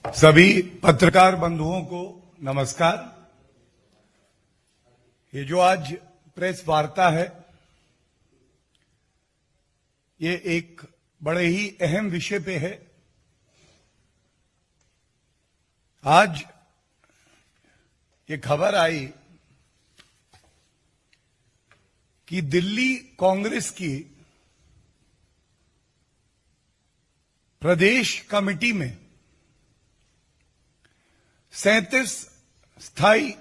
सभी पत्रकार बंधुओं को नमस्कार। ये जो आज प्रेस वार्ता है, ये एक बड़े ही अहम विषय पे है। आज ये खबर आई कि दिल्ली कांग्रेस की प्रदेश कमेटी में 37 स्थायी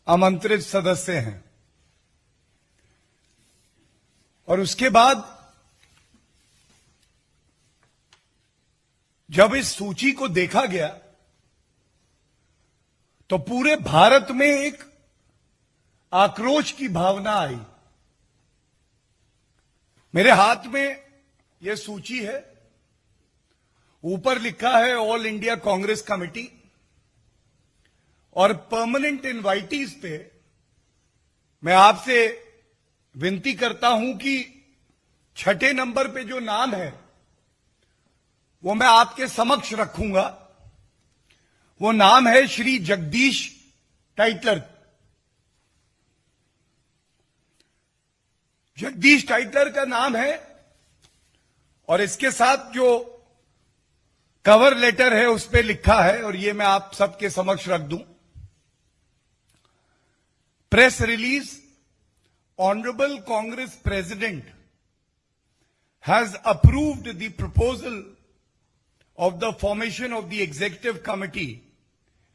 आमंत्रित सदस्य हैं और उसके बाद जब इस सूची को देखा गया तो पूरे भारत में एक आक्रोश की भावना आई। मेरे हाथ में यह सूची है, ऊपर लिखा है ऑल इंडिया कांग्रेस कमेटी और परमानेंट इनवाइटीज पे मैं आपसे विनती करता हूं कि छठे नंबर पे जो नाम है वो मैं आपके समक्ष रखूंगा। वो नाम है श्री जगदीश टाइटलर। जगदीश टाइटलर का नाम है और इसके साथ जो कवर लेटर है उस पे लिखा है, और ये मैं आप सबके समक्ष रख दूं। Press release, honourable Congress president has approved the proposal of the formation of the executive committee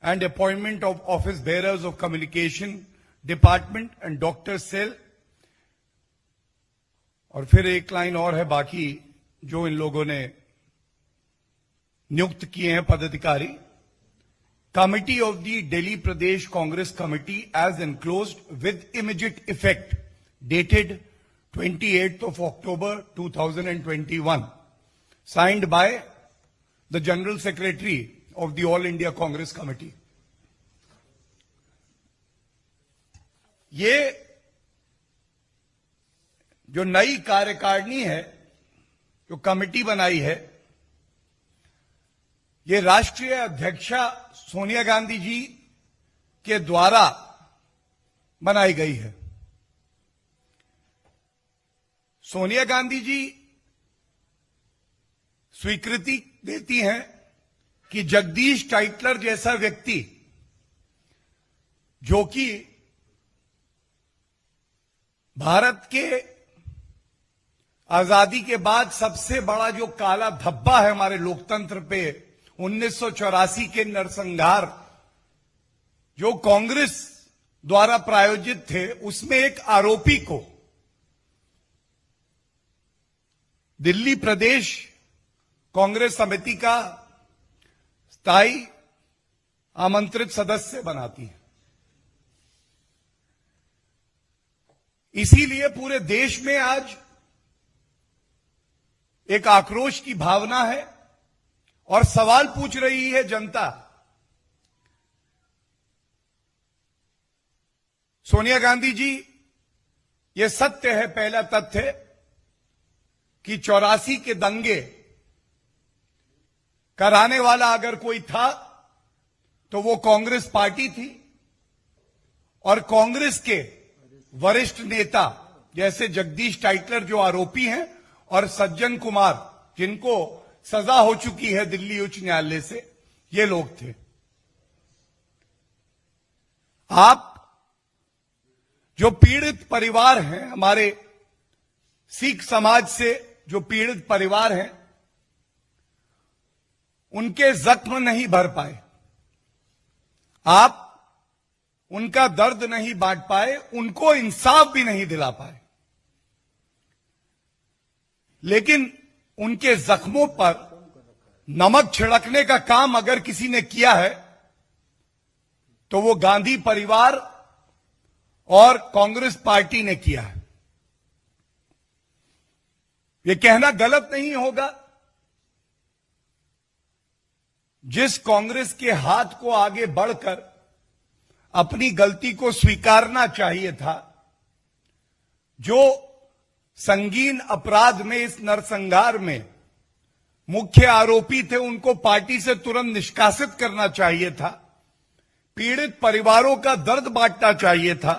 and appointment of office bearers of communication department and Dr. Cell। और फिर एक लाइन और है बाकी जो इन लोगों ने नियुक्त किए हैं पदाधिकारी। Committee of the Delhi Pradesh Congress committee as enclosed with immediate effect dated 28th of October 2021, signed by the General Secretary of the All India Congress Committee। ये जो नई कार्यकारिणी है, जो कमेटी बनाई है, ये राष्ट्रीय अध्यक्षा सोनिया गांधी जी के द्वारा बनाई गई है। सोनिया गांधी जी स्वीकृति देती हैं कि जगदीश टाइटलर जैसा व्यक्ति, जो कि भारत के आजादी के बाद सबसे बड़ा जो काला धब्बा है हमारे लोकतंत्र पे, 1984 के नरसंहार जो कांग्रेस द्वारा प्रायोजित थे, उसमें एक आरोपी को दिल्ली प्रदेश कांग्रेस समिति का स्थायी आमंत्रित सदस्य बनाती है। इसीलिए पूरे देश में आज एक आक्रोश की भावना है और सवाल पूछ रही है जनता। सोनिया गांधी जी, यह सत्य है, पहला तथ्य कि 84 के दंगे कराने वाला अगर कोई था तो वो कांग्रेस पार्टी थी, और कांग्रेस के वरिष्ठ नेता जैसे जगदीश टाइटलर जो आरोपी हैं और सज्जन कुमार जिनको सजा हो चुकी है दिल्ली उच्च न्यायालय से, ये लोग थे। आप जो पीड़ित परिवार हैं, हमारे सिख समाज से जो पीड़ित परिवार हैं, उनके जख्म नहीं भर पाए, आप उनका दर्द नहीं बांट पाए, उनको इंसाफ भी नहीं दिला पाए, लेकिन उनके जख्मों पर नमक छिड़कने का काम अगर किसी ने किया है तो वो गांधी परिवार और कांग्रेस पार्टी ने किया है। ये कहना गलत नहीं होगा, जिस कांग्रेस के हाथ को आगे बढ़कर अपनी गलती को स्वीकारना चाहिए था, जो संगीन अपराध में, इस नरसंहार में मुख्य आरोपी थे उनको पार्टी से तुरंत निष्कासित करना चाहिए था। पीड़ित परिवारों का दर्द बांटना चाहिए था।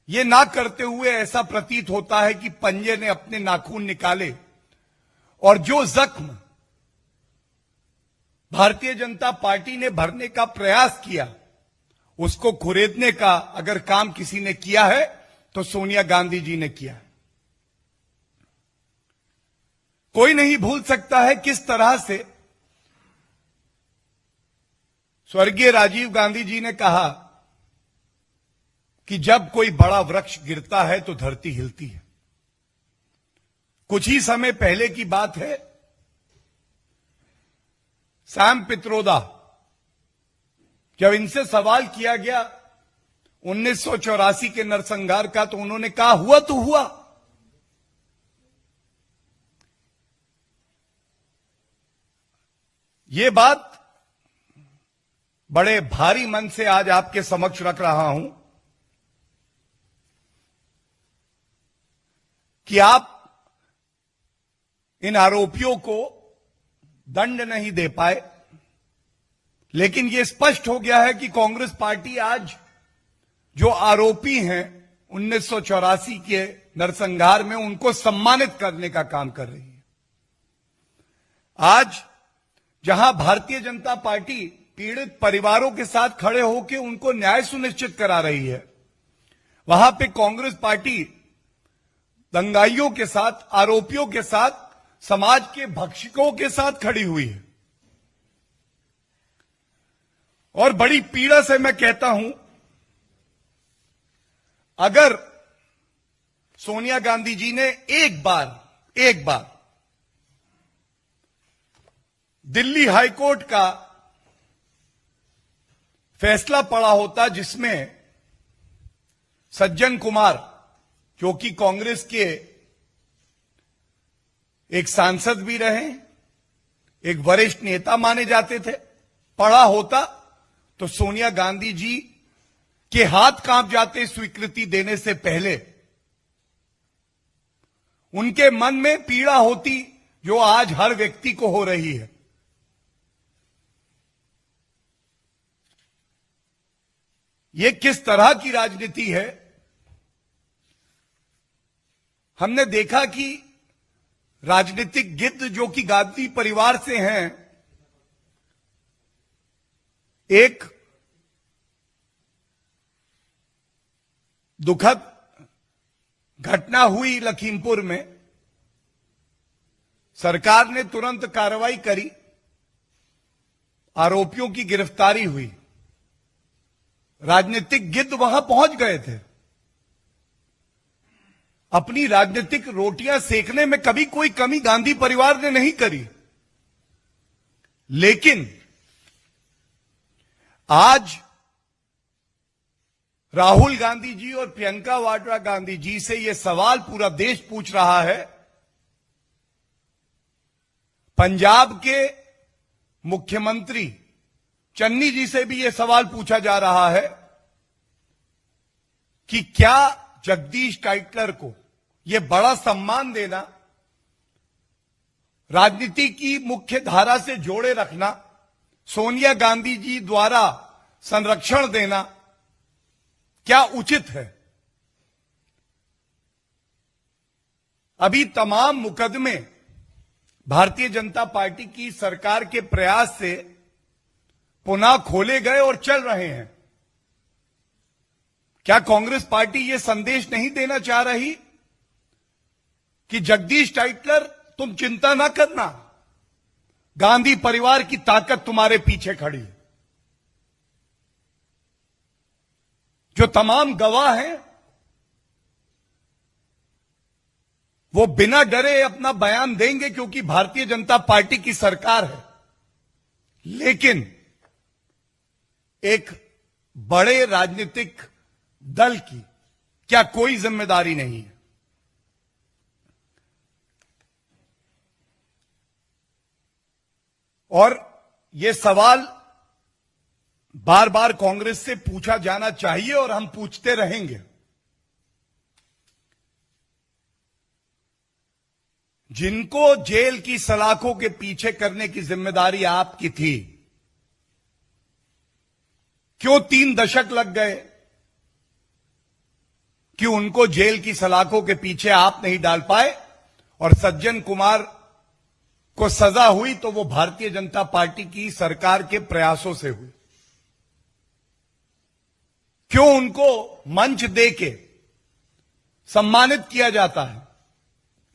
ये ना करते हुए ऐसा प्रतीत होता है कि पंजे ने अपने नाखून निकाले और जो जख्म भारतीय जनता पार्टी ने भरने का प्रयास किया उसको खुरेदने का अगर काम किसी ने किया है तो सोनिया गांधी जी ने किया है। कोई नहीं भूल सकता है किस तरह से स्वर्गीय राजीव गांधी जी ने कहा कि जब कोई बड़ा वृक्ष गिरता है तो धरती हिलती है। कुछ ही समय पहले की बात है, सैम पित्रोदा, जब इनसे सवाल किया गया 1984 के नरसंहार का, तो उन्होंने कहा हुआ तो हुआ। ये बात बड़े भारी मन से आज आपके समक्ष रख रहा हूं कि आप इन आरोपियों को दंड नहीं दे पाए, लेकिन यह स्पष्ट हो गया है कि कांग्रेस पार्टी आज जो आरोपी हैं 1984 के नरसंहार में, उनको सम्मानित करने का काम कर रही है। आज जहां भारतीय जनता पार्टी पीड़ित परिवारों के साथ खड़े होकर उनको न्याय सुनिश्चित करा रही है, वहां पे कांग्रेस पार्टी दंगाइयों के साथ, आरोपियों के साथ, समाज के भक्षकों के साथ खड़ी हुई है। और बड़ी पीड़ा से मैं कहता हूं, अगर सोनिया गांधी जी ने एक बार दिल्ली हाईकोर्ट का फैसला पढ़ा होता जिसमें सज्जन कुमार, जो कि कांग्रेस के एक सांसद भी रहे, एक वरिष्ठ नेता माने जाते थे, पढ़ा होता तो सोनिया गांधी जी के हाथ कांप जाते स्वीकृति देने से पहले। उनके मन में पीड़ा होती जो आज हर व्यक्ति को हो रही है। यह किस तरह की राजनीति है? हमने देखा कि राजनीतिक गिद्ध जो कि गांधी परिवार से हैं, एक दुखद घटना हुई लखीमपुर में, सरकार ने तुरंत कार्रवाई करी, आरोपियों की गिरफ्तारी हुई, राजनीतिक गिद्ध वहां पहुंच गए थे। अपनी राजनीतिक रोटियां सेकने में कभी कोई कमी गांधी परिवार ने नहीं करी, लेकिन आज राहुल गांधी जी और प्रियंका वाड्रा गांधी जी से यह सवाल पूरा देश पूछ रहा है। पंजाब के मुख्यमंत्री चन्नी जी से भी यह सवाल पूछा जा रहा है कि क्या जगदीश टाइटलर को यह बड़ा सम्मान देना, राजनीति की मुख्य धारा से जोड़े रखना, सोनिया गांधी जी द्वारा संरक्षण देना क्या उचित है? अभी तमाम मुकदमे भारतीय जनता पार्टी की सरकार के प्रयास से पुनः खोले गए और चल रहे हैं। क्या कांग्रेस पार्टी यह संदेश नहीं देना चाह रही कि जगदीश टाइटलर, तुम चिंता ना करना, गांधी परिवार की ताकत तुम्हारे पीछे खड़ी है। जो तमाम गवाह हैं वो बिना डरे अपना बयान देंगे क्योंकि भारतीय जनता पार्टी की सरकार है, लेकिन एक बड़े राजनीतिक दल की क्या कोई जिम्मेदारी नहीं है? और यह सवाल बार बार कांग्रेस से पूछा जाना चाहिए और हम पूछते रहेंगे। जिनको जेल की सलाखों के पीछे करने की जिम्मेदारी आपकी थी, क्यों 3 दशक लग गए? क्यों उनको जेल की सलाखों के पीछे आप नहीं डाल पाए? और सज्जन कुमार को सजा हुई तो वो भारतीय जनता पार्टी की सरकार के प्रयासों से हुई। क्यों उनको मंच देके सम्मानित किया जाता है?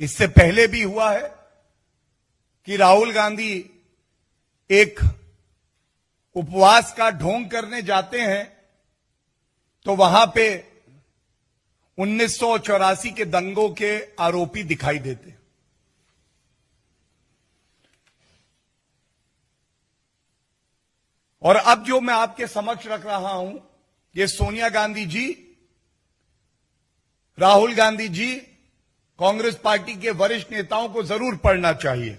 इससे पहले भी हुआ है कि राहुल गांधी एक उपवास का ढोंग करने जाते हैं तो वहां पे 1984 के दंगों के आरोपी दिखाई देते हैं। और अब जो मैं आपके समक्ष रख रहा हूं, ये सोनिया गांधी जी, राहुल गांधी जी, कांग्रेस पार्टी के वरिष्ठ नेताओं को जरूर पढ़ना चाहिए।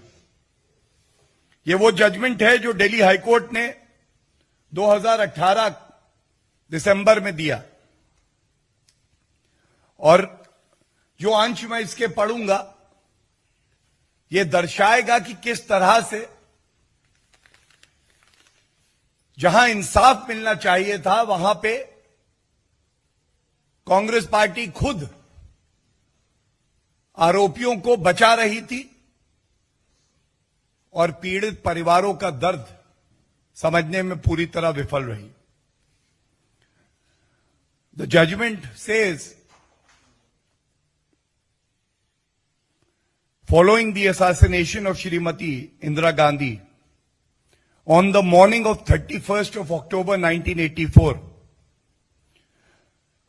ये वो जजमेंट है जो दिल्ली हाईकोर्ट ने 2018 दिसंबर में दिया। और जो अंश मैं इसके पढ़ूंगा, ये दर्शाएगा कि किस तरह से जहां इंसाफ मिलना चाहिए था, वहां पे कांग्रेस पार्टी खुद आरोपियों को बचा रही थी और पीड़ित परिवारों का दर्द समझने में पूरी तरह विफल रही। The judgement says, following the assassination of Shrimati Indira Gandhi on the morning of 31st of October 1984,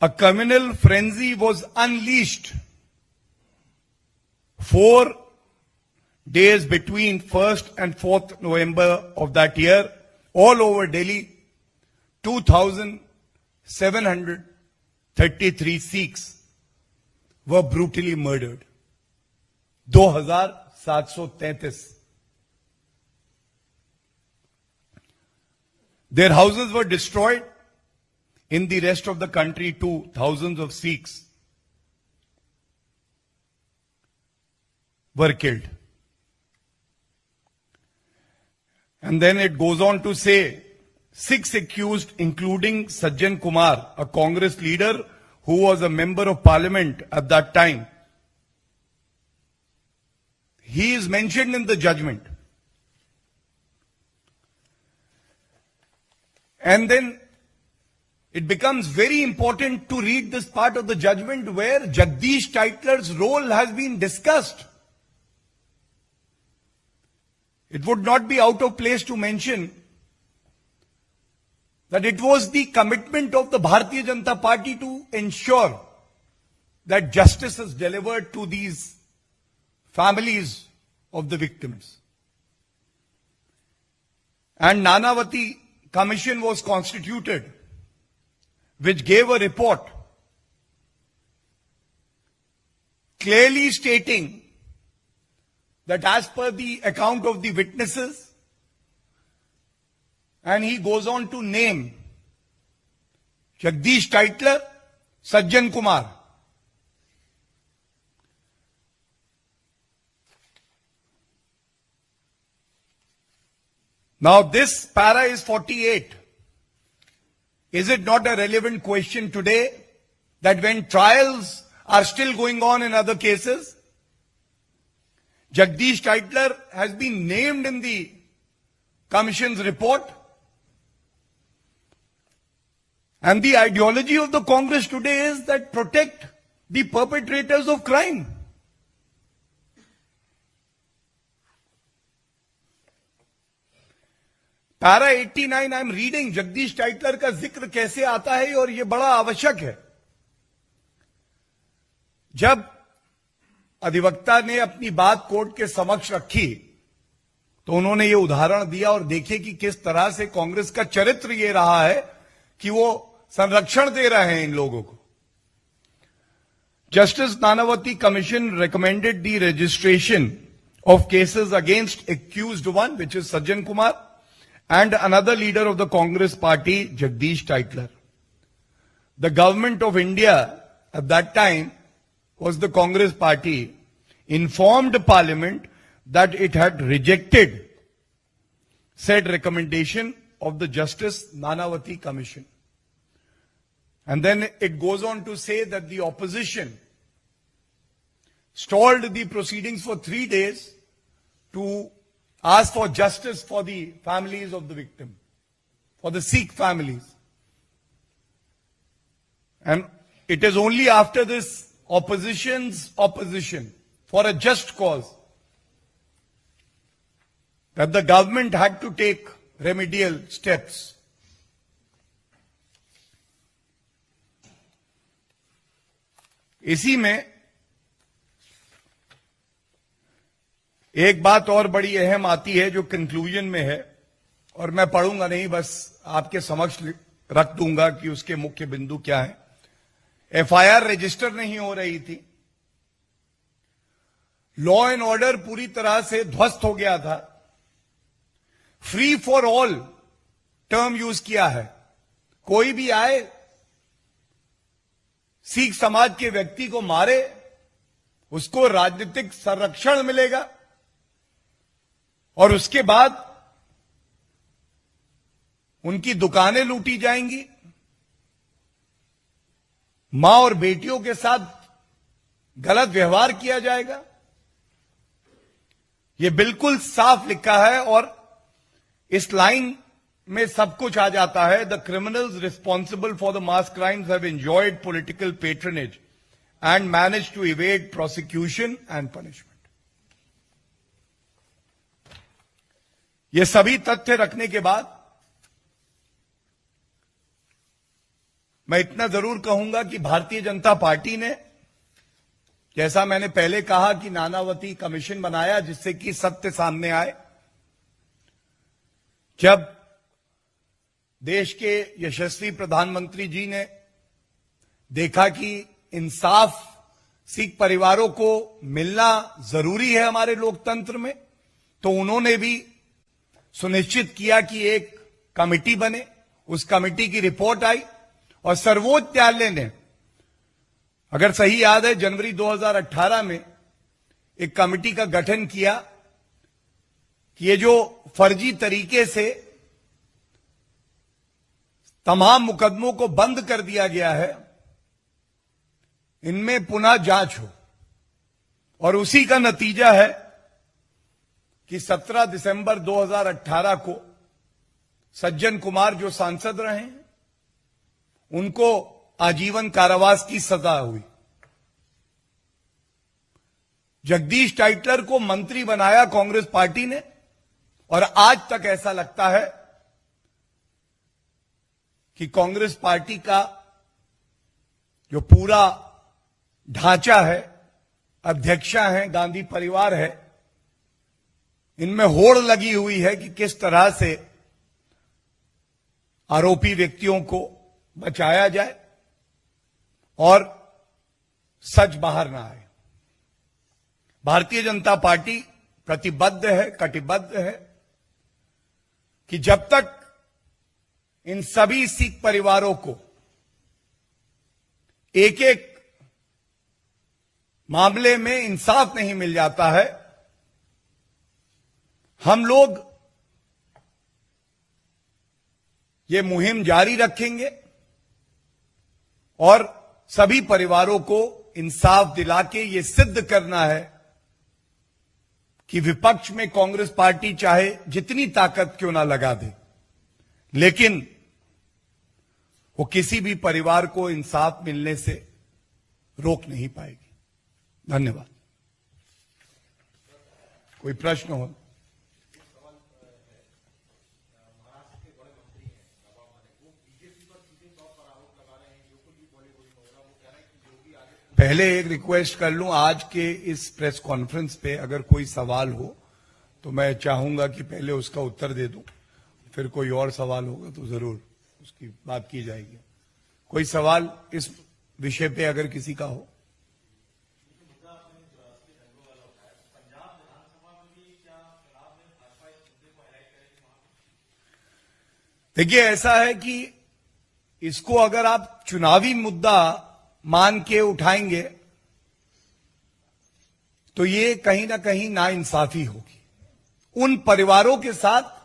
a communal frenzy was unleashed 4 days between 1st and 4th November of that year, all over Delhi. 2,733 Sikhs were brutally murdered. 2,733. Their houses were destroyed. In the rest of the country, too, thousands of Sikhs were killed. And then it goes on to say, 6 accused, including Sajjan Kumar, a Congress leader who was a member of parliament at that time. He is mentioned in the judgment. And then it becomes very important to read this part of the judgment where Jagdish Titler's role has been discussed. It would not be out of place to mention that it was the commitment of the Bharatiya Janata Party to ensure that justice is delivered to these families of the victims. And Nanavati Commission was constituted, which gave a report clearly stating that as per the account of the witnesses, and he goes on to name Jagdish Titler, Sajjan Kumar. Now this para is 48. Is it not a relevant question today that when trials are still going on in other cases, Jagdish Titler has been named in the Commission's report? And the ideology of the Congress today is that protect the perpetrators of crime. Para 89 I am reading, Jagdish Tytler का जिक्र कैसे आता है और यह बड़ा आवश्यक है। जब अधिवक्ता ने अपनी बात कोर्ट के समक्ष रखी तो उन्होंने यह उदाहरण दिया और देखे कि किस तरह से कांग्रेस का चरित्र यह रहा है कि वो संरक्षण दे रहे हैं इन लोगों को। Justice Nanavati commission recommended the registration of cases against accused one, which is Sajjan Kumar, and another leader of the Congress party, Jagdish Titler. The government of India at that time was the Congress party, informed Parliament that it had rejected said recommendation of the Justice Nanavati Commission. And then it goes on to say that the opposition stalled the proceedings for 3 days to ask for justice for the families of the victim, for the Sikh families. And it is only after this opposition's opposition for a just cause that the government had to take remedial steps. इसी में एक बात और बड़ी अहम आती है जो कंक्लूजन में है, और मैं पढ़ूंगा नहीं, बस आपके समक्ष रख दूंगा कि उसके मुख्य बिंदु क्या है। एफआईआर रजिस्टर नहीं हो रही थी, लॉ एंड ऑर्डर पूरी तरह से ध्वस्त हो गया था, free for all term use किया है, कोई भी आए सिख समाज के व्यक्ति को मारे उसको राजनीतिक संरक्षण मिलेगा, और उसके बाद उनकी दुकानें लूटी जाएंगी, मां और बेटियों के साथ गलत व्यवहार किया जाएगा। यह बिल्कुल साफ लिखा है और इस लाइन में सब कुछ आ जाता है। The criminals responsible for the mass crimes have enjoyed political patronage and manage to evade prosecution and punishment. ये सभी तथ्य रखने के बाद मैं इतना जरूर कहूंगा कि भारतीय जनता पार्टी ने, जैसा मैंने पहले कहा कि नानावती कमीशन बनाया जिससे कि सत्य सामने आए। जब देश के यशस्वी प्रधानमंत्री जी ने देखा कि इंसाफ सिख परिवारों को मिलना जरूरी है हमारे लोकतंत्र में, तो उन्होंने भी सुनिश्चित किया कि एक कमेटी बने। उस कमेटी की रिपोर्ट आई और सर्वोच्च न्यायालय ने, अगर सही याद है, जनवरी 2018 में एक कमेटी का गठन किया कि ये जो फर्जी तरीके से तमाम मुकदमों को बंद कर दिया गया है, इनमें पुनः जांच हो। और उसी का नतीजा है कि 17 दिसंबर 2018 को सज्जन कुमार जो सांसद रहे हैं उनको आजीवन कारावास की सजा हुई। जगदीश टाइटलर को मंत्री बनाया कांग्रेस पार्टी ने, और आज तक ऐसा लगता है कि कांग्रेस पार्टी का जो पूरा ढांचा है, अध्यक्षा है, गांधी परिवार है, इनमें होड़ लगी हुई है कि किस तरह से आरोपी व्यक्तियों को बचाया जाए और सच बाहर ना आए। भारतीय जनता पार्टी प्रतिबद्ध है, कटिबद्ध है कि जब तक इन सभी सिख परिवारों को एक एक मामले में इंसाफ नहीं मिल जाता है, हम लोग ये मुहिम जारी रखेंगे और सभी परिवारों को इंसाफ दिला के ये सिद्ध करना है कि विपक्ष में कांग्रेस पार्टी चाहे जितनी ताकत क्यों ना लगा दे, लेकिन वो किसी भी परिवार को इंसाफ मिलने से रोक नहीं पाएगी। धन्यवाद। कोई प्रश्न हो? पहले एक रिक्वेस्ट कर लूं, आज के इस प्रेस कॉन्फ्रेंस पे अगर कोई सवाल हो तो मैं चाहूंगा कि पहले उसका उत्तर दे दूं, फिर कोई और सवाल होगा तो जरूर उसकी बात की जाएगी। कोई सवाल इस विषय पे अगर किसी का हो? देखिए, ऐसा है कि इसको अगर आप चुनावी मुद्दा मान के उठाएंगे तो ये कहीं ना कहीं नाइंसाफी होगी उन परिवारों के साथ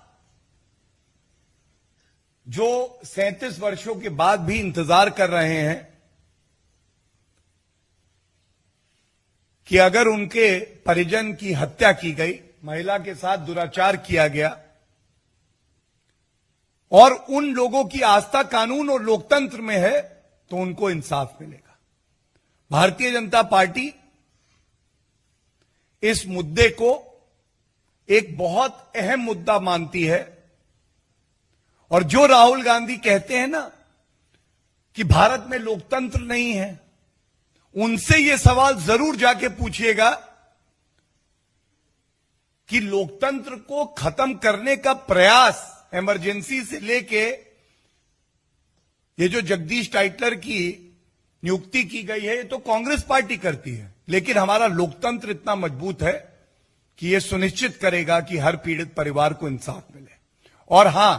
जो 37 वर्षों के बाद भी इंतजार कर रहे हैं कि अगर उनके परिजन की हत्या की गई, महिला के साथ दुराचार किया गया, और उन लोगों की आस्था कानून और लोकतंत्र में है, तो उनको इंसाफ मिलेगा। भारतीय जनता पार्टी इस मुद्दे को एक बहुत अहम मुद्दा मानती है। और जो राहुल गांधी कहते हैं ना कि भारत में लोकतंत्र नहीं है, उनसे यह सवाल जरूर जाके पूछिएगा कि लोकतंत्र को खत्म करने का प्रयास इमरजेंसी से लेके ये जो जगदीश टाइटलर की नियुक्ति की गई है, ये तो कांग्रेस पार्टी करती है, लेकिन हमारा लोकतंत्र इतना मजबूत है कि यह सुनिश्चित करेगा कि हर पीड़ित परिवार को इंसाफ मिले। और हां,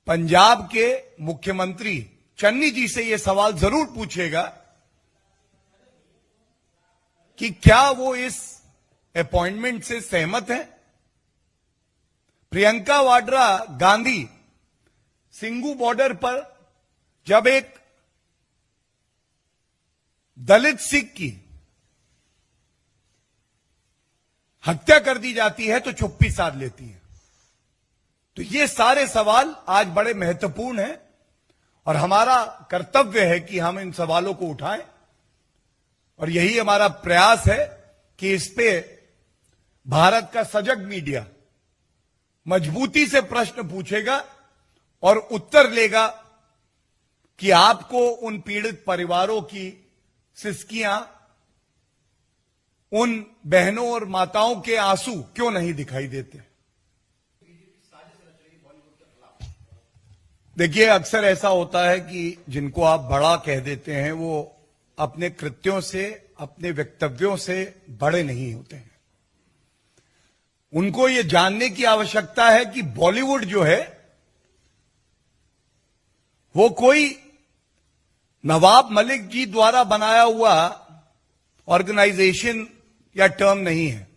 पंजाब के मुख्यमंत्री चन्नी जी से यह सवाल जरूर पूछेगा कि क्या वो इस अपॉइंटमेंट से सहमत हैं। प्रियंका वाड्रा गांधी सिंगू बॉर्डर पर जब एक दलित सिख की हत्या कर दी जाती है तो चुप्पी साध लेती है। तो ये सारे सवाल आज बड़े महत्वपूर्ण हैं और हमारा कर्तव्य है कि हम इन सवालों को उठाएं, और यही हमारा प्रयास है कि इस पे भारत का सजग मीडिया मजबूती से प्रश्न पूछेगा और उत्तर लेगा कि आपको उन पीड़ित परिवारों की सिसकियां, उन बहनों और माताओं के आंसू क्यों नहीं दिखाई देते। देखिए, अक्सर ऐसा होता है कि जिनको आप बड़ा कह देते हैं वो अपने कृत्यों से, अपने वक्तव्यों से बड़े नहीं होते हैं। उनको ये जानने की आवश्यकता है कि बॉलीवुड जो है वो कोई नवाब मलिक जी द्वारा बनाया हुआ ऑर्गेनाइजेशन या टर्म नहीं है।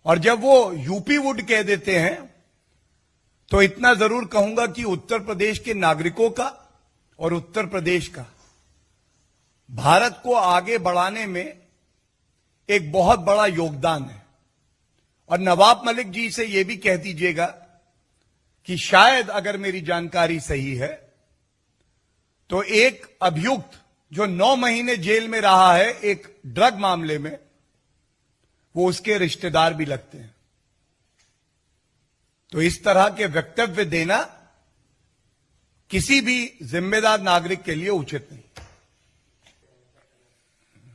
और जब वो यूपी वुड कह देते हैं तो इतना जरूर कहूंगा कि उत्तर प्रदेश के नागरिकों का और उत्तर प्रदेश का भारत को आगे बढ़ाने में एक बहुत बड़ा योगदान है। और नवाब मलिक जी से यह भी कह दीजिएगा कि शायद अगर मेरी जानकारी सही है तो एक अभियुक्त जो 9 महीने जेल में रहा है एक ड्रग मामले में, वो उसके रिश्तेदार भी लगते हैं। तो इस तरह के वक्तव्य देना किसी भी जिम्मेदार नागरिक के लिए उचित नहीं।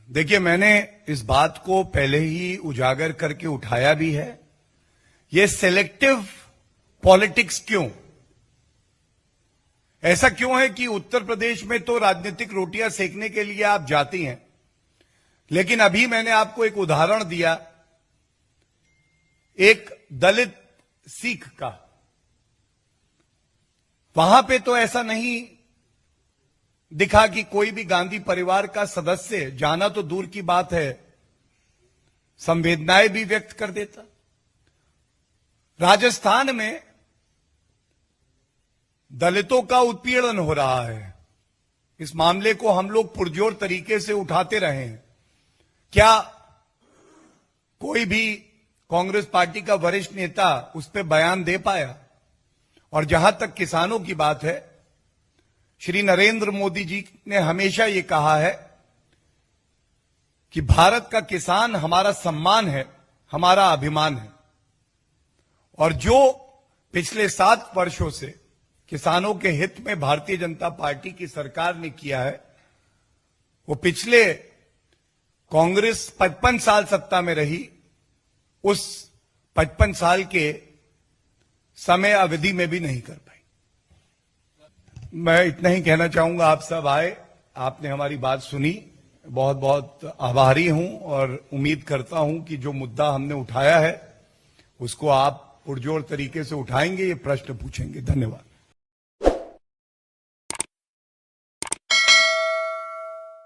देखिए, मैंने इस बात को पहले ही उजागर करके उठाया भी है। ये सिलेक्टिव पॉलिटिक्स क्यों? ऐसा क्यों है कि उत्तर प्रदेश में तो राजनीतिक रोटियां सेकने के लिए आप जाती हैं, लेकिन अभी मैंने आपको एक उदाहरण दिया एक दलित सिख का, वहां पे तो ऐसा नहीं दिखा कि कोई भी गांधी परिवार का सदस्य, जाना तो दूर की बात है, संवेदनाएं भी व्यक्त कर देता। राजस्थान में दलितों का उत्पीड़न हो रहा है। इस मामले को हम लोग पुरजोर तरीके से उठाते रहे हैं। क्या कोई भी कांग्रेस पार्टी का वरिष्ठ नेता उस पर बयान दे पाया? और जहां तक किसानों की बात है, श्री नरेंद्र मोदी जी ने हमेशा ये कहा है कि भारत का किसान हमारा सम्मान है, हमारा अभिमान है। और जो पिछले 7 वर्षों से किसानों के हित में भारतीय जनता पार्टी की सरकार ने किया है, वो पिछले कांग्रेस 55 साल सत्ता में रही, उस 55 साल के समय अवधि में भी नहीं कर पाई। मैं इतना ही कहना चाहूंगा, आप सब आए, आपने हमारी बात सुनी, बहुत बहुत आभारी हूं और उम्मीद करता हूं कि जो मुद्दा हमने उठाया है उसको आप पुरजोर तरीके से उठाएंगे, ये प्रश्न पूछेंगे। धन्यवाद।